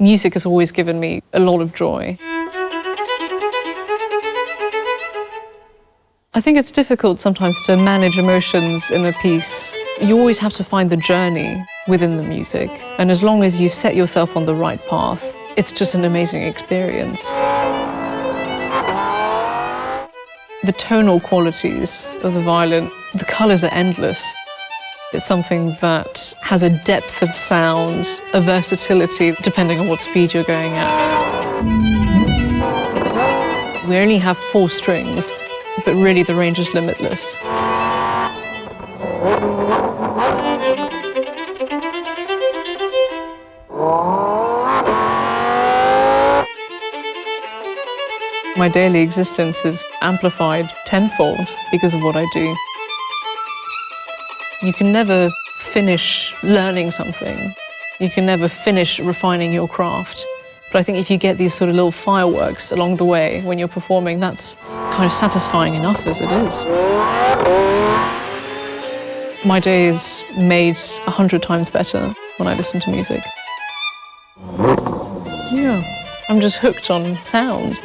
Music has always given me a lot of joy. I think it's difficult sometimes to manage emotions in a piece. You always have to find the journey within the music. And as long as you set yourself on the right path, it's just an amazing experience. The tonal qualities of the violin, the colours are endless. It's something that has a depth of sound, a versatility, depending on what speed you're going at. We only have 4 strings, but really the range is limitless. My daily existence is amplified tenfold because of what I do. You can never finish learning something. You can never finish refining your craft. But I think if you get these sort of little fireworks along the way when you're performing, that's kind of satisfying enough as it is. My day is made 100 times better when I listen to music. Yeah, I'm just hooked on sound.